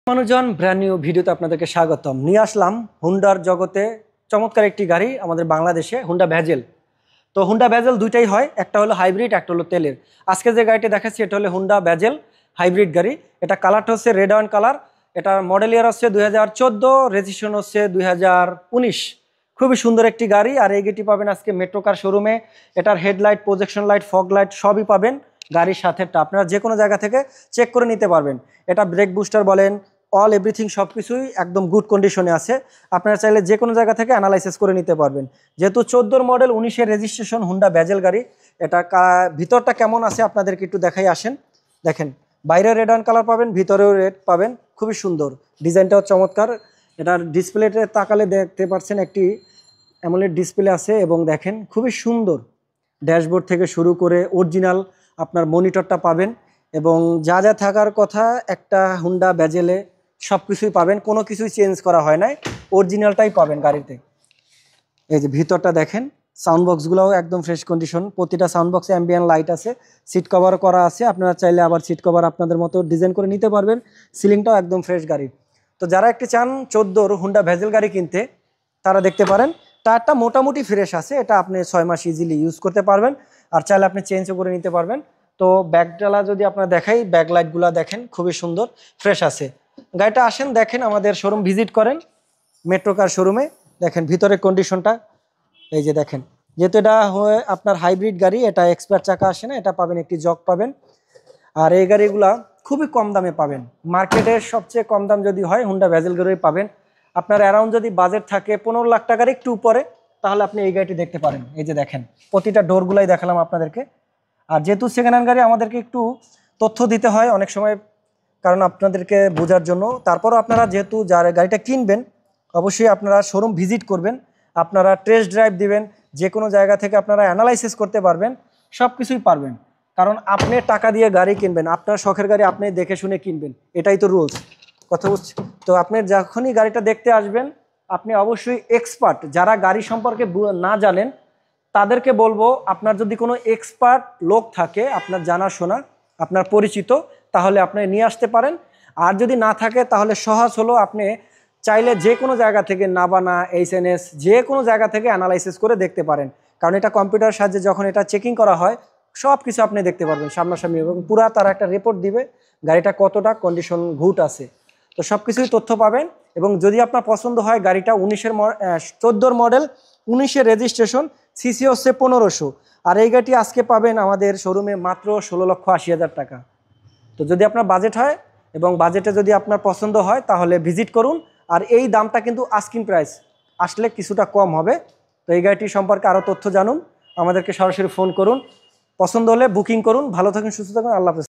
মানুষজন brand new ভিডিওতে আপনাদেরকে স্বাগতম। নিয়ে আসলাম হুন্ডার জগতে চমৎকার একটি গাড়ি আমাদের বাংলাদেশে, হুন্ডা ভ্যাজেল। তো হুন্ডা ভ্যাজেল দুইটাই হয়, একটা হলো হাইব্রিড, একটা হলো তেলের। আজকে যে গাড়িটি দেখাচ্ছি এটা হলো হুন্ডা ভ্যাজেল হাইব্রিড গাড়ি। এটা কালারটা হচ্ছে রেড ওয়াইন কালার। এটা মডেল ইয়ার হচ্ছে 2014, রেজিস্ট্রেশন হচ্ছে 2019। খুবই সুন্দর একটি গাড়ি। আর এই গাড়িটি পাবেন আজকে মেট্রো কার শোরুমে। এটার headlight, projection light, fog light সবই পাবেন গাড়ির সাথে। আপনারা যে কোনো জায়গা থেকে চেক করে নিতে পারবেন। এটা ব্রেক বুস্টার বলেন, অল এভরিথিং সব কিছুই একদম গুড কন্ডিশনে আছে। আপনারা চাইলে যে কোনো জায়গা থেকে অ্যানালাইসিস করে নিতে পারবেন। যেহেতু 14 মডেল 19-এর রেজিস্ট্রেশন হুন্ডা ভ্যাজেল গাড়ি। এটা ভিতরটা কেমন আছে আপনাদেরকে একটু দেখাই আসেন। দেখেন, বাইরে রেড অ্যান্ড কালার পাবেন, ভিতরেও রেড পাবেন। খুবই সুন্দর, ডিজাইনটাও চমৎকার। এটার ডিসপ্লেতে তাকালে দেখতে পাচ্ছেন একটি অ্যামোলেড ডিসপ্লে আছে এবং দেখেন খুবই সুন্দর। ড্যাশবোর্ড থেকে শুরু করে অরিজিনাল আপনার মনিটরটা পাবেন এবং যা যা থাকার কথা একটা হুন্ডা ভ্যাজেলে সব কিছুই পাবেন, কোনো কিছুই চেঞ্জ করা হয় নাই, অরিজিনালটাই পাবেন গাড়িতে। এই যে ভিতরটা দেখেন, সাউন্ড বক্সগুলোও একদম ফ্রেশ কন্ডিশন। প্রতিটা সাউন্ড বক্সে অ্যাম্বিয়েন্ট লাইট আছে, সিট কভার করা আছে। আপনারা চাইলে আবার সিট কভার আপনাদের মতো ডিজাইন করে নিতে পারবেন। সিলিংটাও একদম ফ্রেশ গাড়ি। তো যারা একটি চান 14-র হুন্ডা ভ্যাজেল গাড়ি কিনতে, তারা দেখতে পারেন। টায়ারটা মোটামুটি ফ্রেশ আছে, এটা আপনি 6 মাস ইজিলি ইউজ করতে পারবেন। আর চাইলে আপনি চেঞ্জও করে নিতে পারবেন। তো ব্যাকডালা যদি আপনার দেখাই, ব্যাক লাইটগুলো দেখেন খুবই সুন্দর, ফ্রেশ আছে। গাড়িটা আসেন দেখেন, আমাদের শোরুম ভিজিট করেন মেট্রো কার শোরুমে। দেখেন ভিতরের কন্ডিশনটা, এই যে দেখেন। যেহেতু এটা আপনার হাইব্রিড গাড়ি, এটা এক্সপার্ট চাকা আসে না, এটা পাবেন একটি জগ পাবেন। আর এই গাড়িগুলা খুবই কম দামে পাবেন। মার্কেটের সবচেয়ে কম দাম যদি হয় হুন্ডা ভ্যাজেল গাড়ি পাবেন। আপনার অ্যারাউন্ড যদি বাজেট থাকে 15 লাখ টাকার একটু উপরে, তাহলে আপনি এই গাড়িটি দেখতে পারেন। এই যে দেখেন, প্রতিটা ডোরগুলাই দেখালাম আপনাদেরকে। আর যেহেতু সেকেন্ড হ্যান্ড গাড়ি, আমাদেরকে একটু তথ্য দিতে হয় অনেক সময়, কারণ আপনাদেরকে বোঝার জন্য। তারপরও আপনারা যেহেতু যারা গাড়িটা কিনবেন, অবশ্যই আপনারা শোরুম ভিজিট করবেন, আপনারা টেস্ট ড্রাইভ দিবেন, যে কোনো জায়গা থেকে আপনারা অ্যানালাইসিস করতে পারবেন, সব কিছুই পারবেন। কারণ আপনি টাকা দিয়ে গাড়ি কিনবেন, আপনার শখের গাড়ি আপনি দেখে শুনে কিনবেন, এটাই তো রুলস। কথা বুঝছি তো? আপনি যখনই গাড়িটা দেখতে আসবেন, আপনি অবশ্যই এক্সপার্ট, যারা গাড়ি সম্পর্কে না জানেন তাদেরকে বলবো, আপনার যদি কোনো এক্সপার্ট লোক থাকে আপনার জানাশোনা, আপনার পরিচিত, তাহলে আপনি নিয়ে আসতে পারেন। আর যদি না থাকে তাহলে সহজ হলো, আপনি চাইলে যে কোনো জায়গা থেকে নাবানা, এইচএনএস, যে কোনো জায়গা থেকে অ্যানালাইসিস করে দেখতে পারেন। কারণ এটা কম্পিউটার সাহায্যে যখন এটা চেকিং করা হয়, সব কিছু আপনি দেখতে পারবেন সামনাসামনি, এবং পুরা তারা একটা রিপোর্ট দিবে গাড়িটা কতটা কন্ডিশন গুড আছে। তো সব কিছুই তথ্য পাবেন। এবং যদি আপনার পছন্দ হয় গাড়িটা 14 মডেল 19-এর রেজিস্ট্রেশন, সিসি হচ্ছে 1500। আর এই গাড়িটি আজকে পাবেন আমাদের শোরুমে মাত্র 16,80,000 টাকা। তো যদি আপনার বাজেট হয় এবং বাজেটে যদি আপনার পছন্দ হয় তাহলে ভিজিট করুন। আর এই দামটা কিন্তু আস্কিং প্রাইস, আসলে কিছুটা কম হবে। তো এই গাড়িটি সম্পর্কে আরও তথ্য জানুন, আমাদেরকে সরাসরি ফোন করুন, পছন্দ হলে বুকিং করুন। ভালো থাকুন, সুস্থ থাকুন, আল্লাহ হাফেজ।